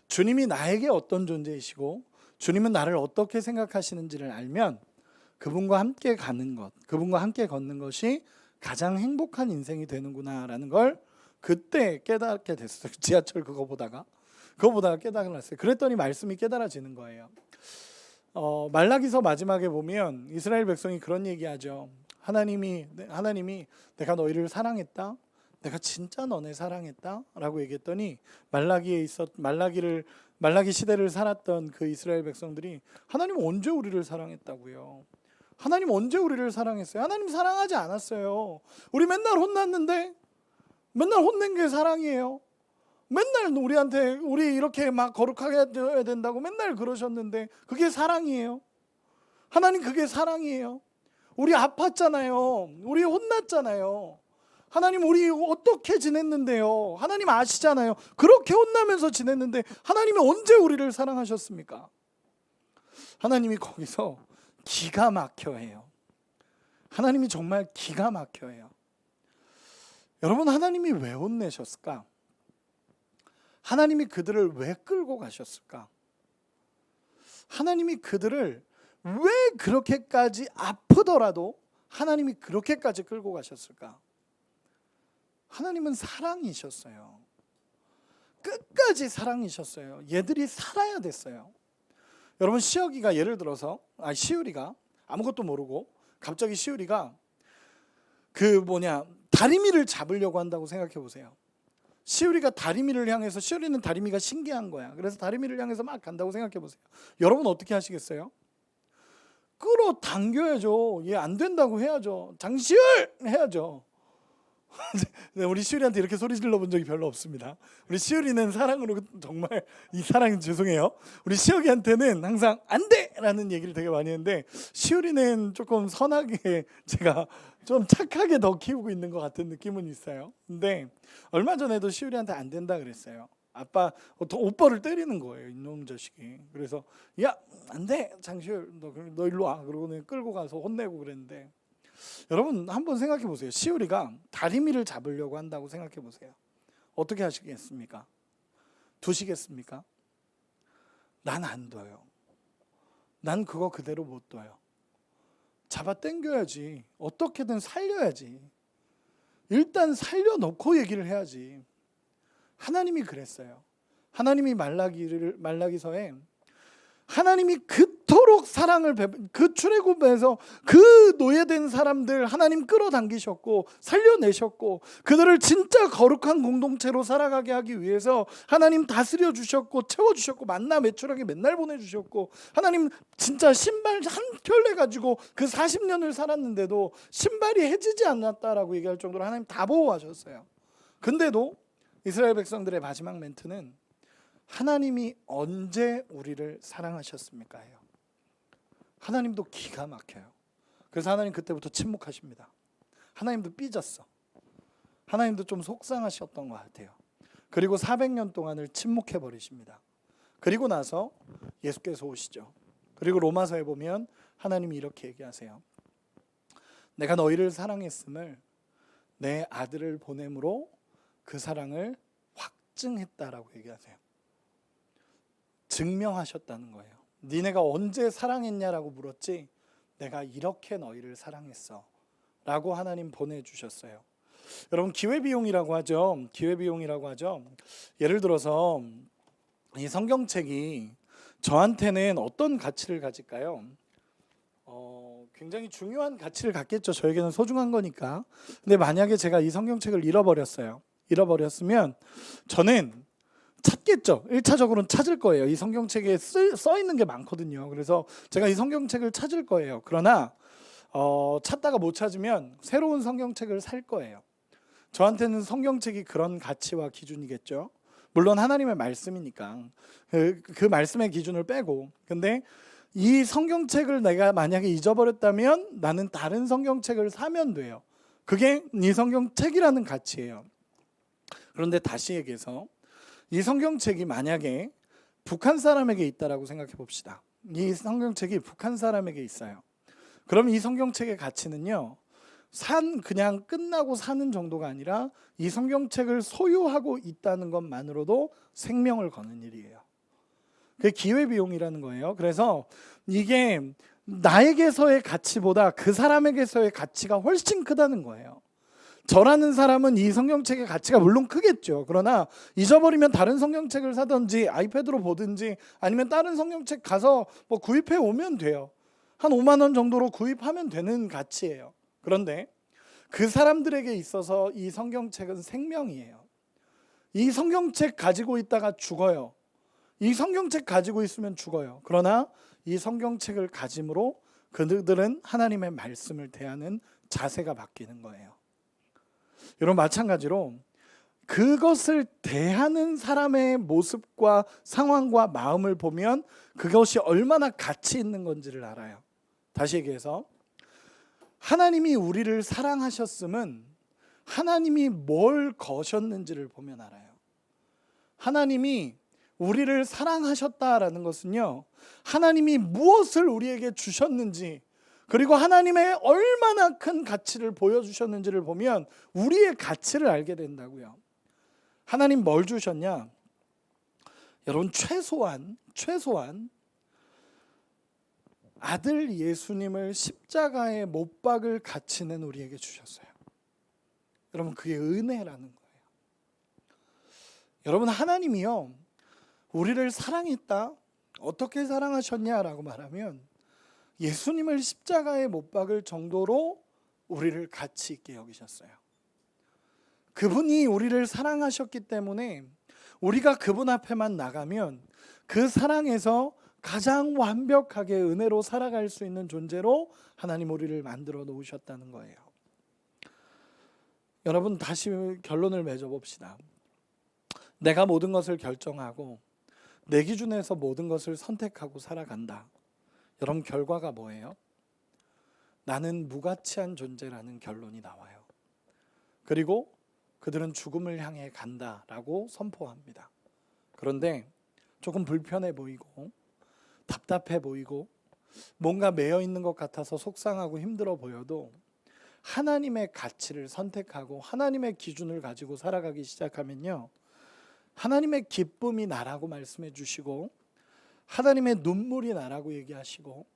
주님이 나에게 어떤 존재이시고 주님은 나를 어떻게 생각하시는지를 알면 그분과 함께 가는 것, 그분과 함께 걷는 것이 가장 행복한 인생이 되는구나라는 걸 그때 깨닫게 됐어요. 지하철 그거 보다가 깨달았어요. 그랬더니 말씀이 깨달아지는 거예요. 말라기서 마지막에 보면 이스라엘 백성이 그런 얘기하죠. 하나님이 내가 너희를 사랑했다. 내가 진짜 너네 사랑했다라고 얘기했더니 말라기 시대를 살았던 그 이스라엘 백성들이 하나님 언제 우리를 사랑했다고요? 하나님 언제 우리를 사랑했어요? 하나님 사랑하지 않았어요. 우리 맨날 혼났는데 맨날 혼낸 게 사랑이에요. 맨날 우리 이렇게 막 거룩하게 해야 된다고 맨날 그러셨는데 그게 사랑이에요? 하나님 그게 사랑이에요? 우리 아팠잖아요. 우리 혼났잖아요. 하나님 우리 어떻게 지냈는데요? 하나님 아시잖아요. 그렇게 혼나면서 지냈는데 하나님이 언제 우리를 사랑하셨습니까? 하나님이 거기서 기가 막혀 해요. 하나님이 정말 기가 막혀 해요. 여러분, 하나님이 왜 혼내셨을까? 하나님이 그들을 왜 끌고 가셨을까? 하나님이 그들을 왜 그렇게까지 아프더라도 하나님이 그렇게까지 끌고 가셨을까? 하나님은 사랑이셨어요. 끝까지 사랑이셨어요. 얘들이 살아야 됐어요. 여러분, 시우리가 아무것도 모르고 갑자기 시우리가 다리미를 잡으려고 한다고 생각해 보세요. 시우리가 다리미를 향해서, 시우리는 다리미가 신기한 거야. 그래서 다리미를 향해서 막 간다고 생각해 보세요. 여러분 어떻게 하시겠어요? 끌어당겨야죠. 얘 안 된다고 해야죠. 장시울 해야죠. 우리 시우리한테 이렇게 소리 질러본 적이 별로 없습니다. 우리 시우리는 사랑으로 정말 죄송해요. 우리 시우리한테는 항상 안 돼라는 얘기를 되게 많이 했는데 시우리는 조금 선하게 제가 좀 착하게 더 키우고 있는 것 같은 느낌은 있어요. 근데 얼마 전에도 시우리한테 안 된다 그랬어요. 아빠 오빠를 때리는 거예요, 이놈 자식이. 그래서 야, 안 돼, 장시울, 너 일로 와. 그러고는 끌고 가서 혼내고 그랬는데, 여러분 한번 생각해 보세요. 시우리가 다리미를 잡으려고 한다고 생각해 보세요. 어떻게 하시겠습니까? 두시겠습니까? 난 안 둬요. 난 그거 그대로 못 둬요. 잡아 당겨야지. 어떻게든 살려야지. 일단 살려놓고 얘기를 해야지. 하나님이 그랬어요. 하나님이 말라기서에 하나님이 그토록 사랑을 그 출애굽에서 그 노예된 사람들 하나님 끌어당기셨고 살려내셨고 그들을 진짜 거룩한 공동체로 살아가게 하기 위해서 하나님 다스려 주셨고 채워주셨고 만나 매출하게 맨날 보내주셨고 하나님 진짜 신발 한 켤레 가지고 그 40년을 살았는데도 신발이 해지지 않았다라고 얘기할 정도로 하나님 다 보호하셨어요. 근데도 이스라엘 백성들의 마지막 멘트는 하나님이 언제 우리를 사랑하셨습니까? 해요. 하나님도 기가 막혀요. 그래서 하나님 그때부터 침묵하십니다. 하나님도 삐졌어. 하나님도 좀 속상하셨던 것 같아요. 그리고 400년 동안을 침묵해 버리십니다. 그리고 나서 예수께서 오시죠. 그리고 로마서에 보면 하나님이 이렇게 얘기하세요. 내가 너희를 사랑했음을 내 아들을 보냄으로 그 사랑을 확증했다라고 얘기하세요. 증명하셨다는 거예요. 니네가 언제 사랑했냐라고 물었지 내가 이렇게 너희를 사랑했어 라고 하나님 보내주셨어요. 여러분 기회비용이라고 하죠. 예를 들어서 이 성경책이 저한테는 어떤 가치를 가질까요? 굉장히 중요한 가치를 갖겠죠. 저에게는 소중한 거니까. 근데 만약에 제가 이 성경책을 잃어버렸으면 저는 찾겠죠. 1차적으로는 찾을 거예요. 이 성경책에 써 있는 게 많거든요. 그래서 제가 이 성경책을 찾을 거예요. 그러나 찾다가 못 찾으면 새로운 성경책을 살 거예요. 저한테는 성경책이 그런 가치와 기준이겠죠. 물론 하나님의 말씀이니까 그 말씀의 기준을 빼고. 근데 이 성경책을 내가 만약에 잊어버렸다면 나는 다른 성경책을 사면 돼요. 그게 이 성경책이라는 가치예요. 그런데 다시 얘기해서 이 성경책이 만약에 북한 사람에게 있다라고 생각해 봅시다. 이 성경책이 북한 사람에게 있어요. 그럼 이 성경책의 가치는요, 그냥 끝나고 사는 정도가 아니라 이 성경책을 소유하고 있다는 것만으로도 생명을 거는 일이에요. 그게 기회비용이라는 거예요. 그래서 이게 나에게서의 가치보다 그 사람에게서의 가치가 훨씬 크다는 거예요. 저라는 사람은 이 성경책의 가치가 물론 크겠죠. 그러나 잊어버리면 다른 성경책을 사든지 아이패드로 보든지 아니면 다른 성경책 가서 뭐 구입해 오면 돼요. 한 5만 원 정도로 구입하면 되는 가치예요. 그런데 그 사람들에게 있어서 이 성경책은 생명이에요. 이 성경책 가지고 있다가 죽어요. 이 성경책 가지고 있으면 죽어요. 그러나 이 성경책을 가짐으로 그들은 하나님의 말씀을 대하는 자세가 바뀌는 거예요. 여러분, 마찬가지로 그것을 대하는 사람의 모습과 상황과 마음을 보면 그것이 얼마나 가치 있는 건지를 알아요. 다시 얘기해서 하나님이 우리를 사랑하셨음은 하나님이 뭘 거셨는지를 보면 알아요. 하나님이 우리를 사랑하셨다라는 것은요, 하나님이 무엇을 우리에게 주셨는지, 그리고 하나님의 얼마나 큰 가치를 보여주셨는지를 보면 우리의 가치를 알게 된다고요. 하나님 뭘 주셨냐? 여러분, 최소한 아들 예수님을 십자가에 못 박을 가치는 우리에게 주셨어요. 여러분, 그게 은혜라는 거예요. 여러분, 하나님이요, 우리를 사랑했다? 어떻게 사랑하셨냐라고 말하면 예수님을 십자가에 못 박을 정도로 우리를 가치 있게 여기셨어요. 그분이 우리를 사랑하셨기 때문에 우리가 그분 앞에만 나가면 그 사랑에서 가장 완벽하게 은혜로 살아갈 수 있는 존재로 하나님 우리를 만들어 놓으셨다는 거예요. 여러분, 다시 결론을 맺어봅시다. 내가 모든 것을 결정하고 내 기준에서 모든 것을 선택하고 살아간다. 여러분, 결과가 뭐예요? 나는 무가치한 존재라는 결론이 나와요. 그리고 그들은 죽음을 향해 간다라고 선포합니다. 그런데 조금 불편해 보이고 답답해 보이고 뭔가 매여 있는 것 같아서 속상하고 힘들어 보여도 하나님의 가치를 선택하고 하나님의 기준을 가지고 살아가기 시작하면요, 하나님의 기쁨이 나라고 말씀해 주시고 하나님의 눈물이 나라고 얘기하시고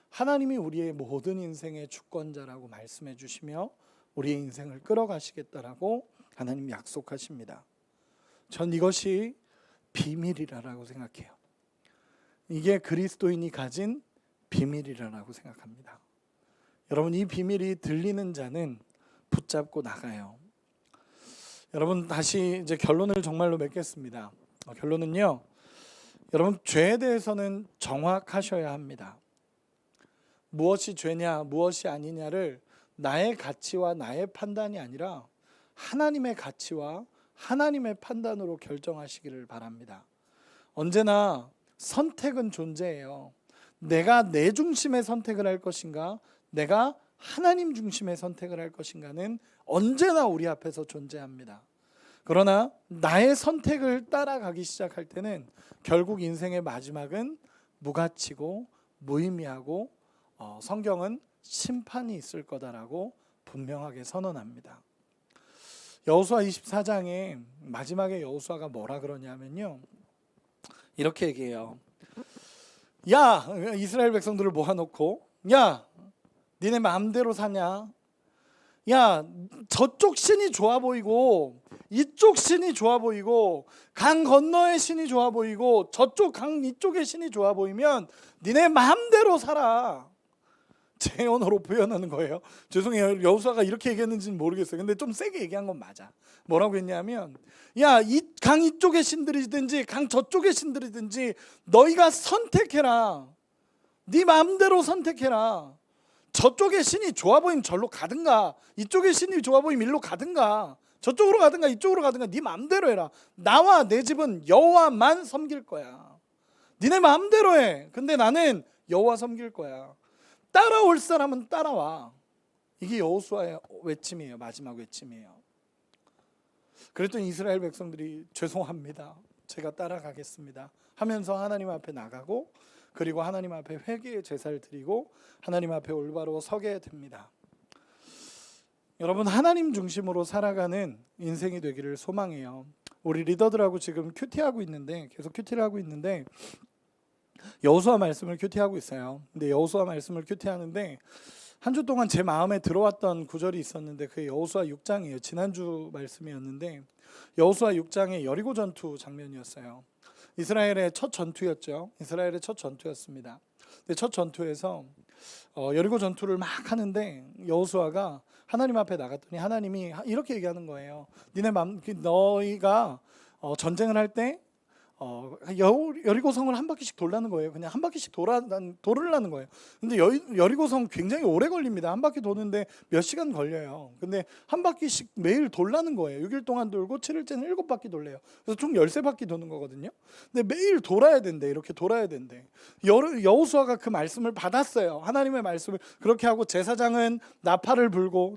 하나님이 우리의 모든 인생의 주권자라고 말씀해 주시며 우리의 인생을 끌어가시겠다라고 하나님 약속하십니다. 전 이것이 비밀이라고 생각해요. 이게 그리스도인이 가진 비밀이라고 생각합니다. 여러분, 이 비밀이 들리는 자는 붙잡고 나가요. 여러분, 다시 이제 결론을 정말로 맺겠습니다. 결론은요, 여러분, 죄에 대해서는 정확하셔야 합니다. 무엇이 죄냐 무엇이 아니냐를 나의 가치와 나의 판단이 아니라 하나님의 가치와 하나님의 판단으로 결정하시기를 바랍니다. 언제나 선택은 존재해요. 내가 내 중심의 선택을 할 것인가, 내가 하나님 중심의 선택을 할 것인가는 언제나 우리 앞에서 존재합니다. 그러나 나의 선택을 따라가기 시작할 때는 결국 인생의 마지막은 무가치고 무의미하고 성경은 심판이 있을 거다라고 분명하게 선언합니다. 여호수아 24장에 마지막에 여호수아가 뭐라 그러냐면요, 이렇게 얘기해요. 야, 이스라엘 백성들을 모아놓고, 야, 니네 마음대로 사냐? 야, 저쪽 신이 좋아 보이고 이쪽 신이 좋아 보이고 강 건너의 신이 좋아 보이고 저쪽 강 이쪽의 신이 좋아 보이면 니네 마음대로 살아. 제 언어로 표현하는 거예요. 죄송해요. 여호수아가 이렇게 얘기했는지는 모르겠어요. 근데 좀 세게 얘기한 건 맞아. 뭐라고 했냐면, 야, 이 강 이쪽의 신들이든지 강 저쪽의 신들이든지 너희가 선택해라. 네 마음대로 선택해라. 저쪽의 신이 좋아 보이면 절로 가든가 이쪽의 신이 좋아 보이면 일로 가든가 저쪽으로 가든가 이쪽으로 가든가 네 마음대로 해라. 나와 내 집은 여호와만 섬길 거야. 니네 마음대로 해. 근데 나는 여호와 섬길 거야. 따라올 사람은 따라와. 이게 여호수아의 외침이에요. 마지막 외침이에요. 그랬더니 이스라엘 백성들이 죄송합니다. 제가 따라가겠습니다 하면서 하나님 앞에 나가고, 그리고 하나님 앞에 회개의 제사를 드리고 하나님 앞에 올바로 서게 됩니다. 여러분, 하나님 중심으로 살아가는 인생이 되기를 소망해요. 우리 리더들하고 지금 큐티하고 있는데, 계속 큐티를 하고 있는데 여호수아 말씀을 큐티하고 있어요. 근데 여호수아 말씀을 큐티하는데 한 주 동안 제 마음에 들어왔던 구절이 있었는데, 그게 여호수아 6장이에요. 지난주 말씀이었는데 여호수아 6장의 여리고 전투 장면이었어요. 이스라엘의 첫 전투였죠. 이스라엘의 첫 전투였습니다. 근데 첫 전투에서 여리고 전투를 막 하는데 여호수아가 하나님 앞에 나갔더니 하나님이 이렇게 얘기하는 거예요. 너희가 전쟁을 할 때 여리고성을 한 바퀴씩 돌라는 거예요. 그냥 한 바퀴씩 돌으라는 거예요. 근데 여리고성 굉장히 오래 걸립니다. 한 바퀴 도는데 몇 시간 걸려요. 근데 한 바퀴씩 매일 돌라는 거예요. 6일 동안 돌고 7일째는 7바퀴 돌래요. 그래서 총 13바퀴 도는 거거든요. 근데 매일 돌아야 된대. 이렇게 돌아야 된대. 여호수아가 그 말씀을 받았어요. 하나님의 말씀을 그렇게 하고, 제사장은 나팔을 불고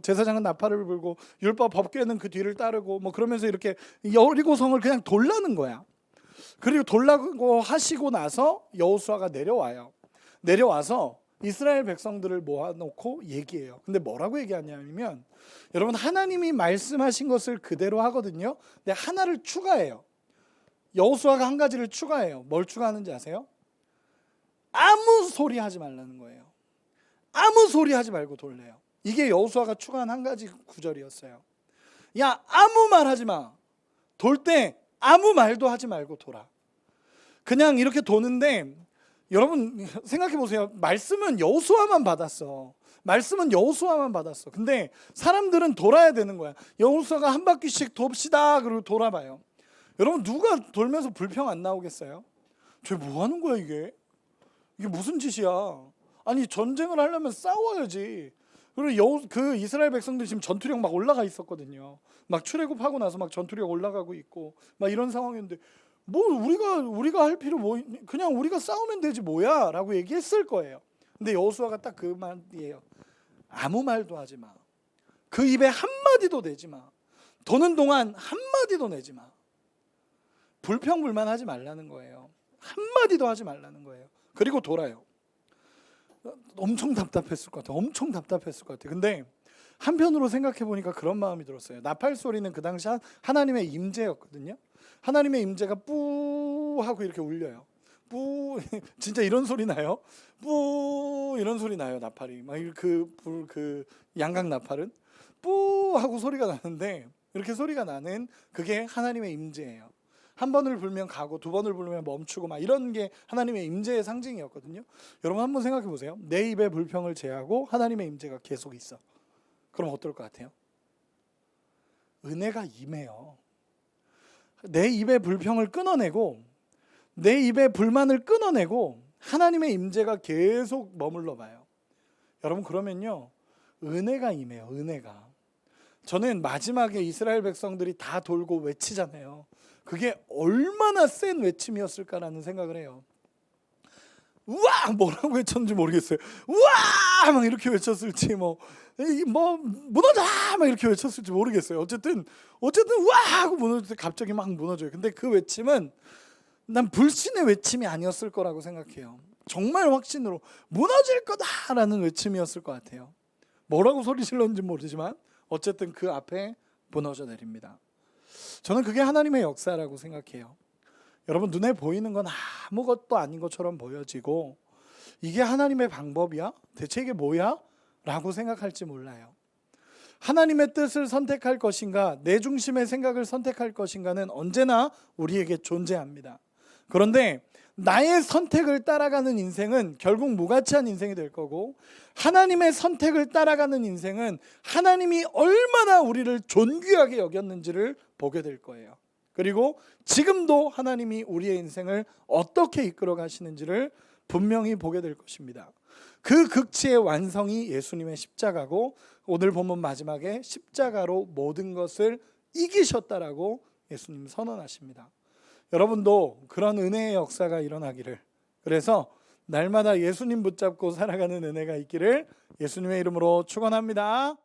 율법 법궤는 그 뒤를 따르고 뭐 그러면서 이렇게 여리고성을 그냥 돌라는 거야. 그리고 돌라고 하시고 나서 여호수아가 내려와요. 내려와서 이스라엘 백성들을 모아놓고 얘기해요. 근데 뭐라고 얘기하냐면, 여러분, 하나님이 말씀하신 것을 그대로 하거든요. 근데 하나를 추가해요. 여호수아가 한 가지를 추가해요. 뭘 추가하는지 아세요? 아무 소리 하지 말라는 거예요. 아무 소리 하지 말고 돌래요. 이게 여호수아가 추가한 한 가지 구절이었어요. 야, 아무 말 하지 마. 돌 때 아무 말도 하지 말고 돌아. 그냥 이렇게 도는데, 여러분 생각해 보세요. 말씀은 여호수아만 받았어. 근데 사람들은 돌아야 되는 거야. 여호수아가 한 바퀴씩 돕시다 그러고 돌아봐요. 여러분, 누가 돌면서 불평 안 나오겠어요? 쟤 뭐 하는 거야 이게? 이게 무슨 짓이야? 아니, 전쟁을 하려면 싸워야지. 그리고 그 이스라엘 백성들이 지금 전투력 막 올라가 있었거든요. 막 출애굽하고 나서 막 전투력 올라가고 있고 막 이런 상황인데, 뭐 우리가 할 필요 뭐, 그냥 우리가 싸우면 되지 뭐야라고 얘기했을 거예요. 근데 여호수아가 딱 그 말이에요. 아무 말도 하지 마. 그 입에 한마디도 내지 마. 도는 동안 한마디도 내지 마. 불평불만하지 말라는 거예요. 한마디도 하지 말라는 거예요. 그리고 돌아요. 엄청 답답했을 것 같아요. 근데 한편으로 생각해 보니까 그런 마음이 들었어요. 나팔 소리는 그 당시 하나님의 임재였거든요. 하나님의 임재가 뿌 하고 이렇게 울려요. 뿌 진짜 이런 소리 나요. 뿌 이런 소리 나요. 나팔이 막 그 양각 나팔은 뿌 하고 소리가 나는데, 이렇게 소리가 나는 그게 하나님의 임재예요. 한 번을 불면 가고 두 번을 불면 멈추고 막 이런 게 하나님의 임재의 상징이었거든요. 여러분 한번 생각해 보세요. 내 입에 불평을 제하고 하나님의 임재가 계속 있어. 그럼 어떨 것 같아요? 은혜가 임해요. 내 입에 불평을 끊어내고, 내 입에 불만을 끊어내고 하나님의 임재가 계속 머물러 봐요. 여러분, 그러면요 은혜가 임해요. 은혜가. 저는 마지막에 이스라엘 백성들이 다 돌고 외치잖아요. 그게 얼마나 센 외침이었을까라는 생각을 해요. 우와! 뭐라고 외쳤는지 모르겠어요. 우와! 막 이렇게 외쳤을지 뭐 무너져! 막 이렇게 외쳤을지 모르겠어요. 어쨌든 우와! 하고 무너질 때 갑자기 막 무너져요. 근데 그 외침은 난 불신의 외침이 아니었을 거라고 생각해요. 정말 확신으로 무너질 거다라는 외침이었을 것 같아요. 뭐라고 소리 질렀는지 모르지만 어쨌든 그 앞에 무너져 내립니다. 저는 그게 하나님의 역사라고 생각해요. 여러분, 눈에 보이는 건 아무것도 아닌 것처럼 보여지고, 이게 하나님의 방법이야? 대체 이게 뭐야? 라고 생각할지 몰라요. 하나님의 뜻을 선택할 것인가, 내 중심의 생각을 선택할 것인가는 언제나 우리에게 존재합니다. 그런데 나의 선택을 따라가는 인생은 결국 무가치한 인생이 될 거고, 하나님의 선택을 따라가는 인생은 하나님이 얼마나 우리를 존귀하게 여겼는지를 보게 될 거예요. 그리고 지금도 하나님이 우리의 인생을 어떻게 이끌어 가시는지를 분명히 보게 될 것입니다. 그 극치의 완성이 예수님의 십자가고, 오늘 본문 마지막에 십자가로 모든 것을 이기셨다라고 예수님 선언하십니다. 여러분도 그런 은혜의 역사가 일어나기를, 그래서 날마다 예수님 붙잡고 살아가는 은혜가 있기를 예수님의 이름으로 축원합니다.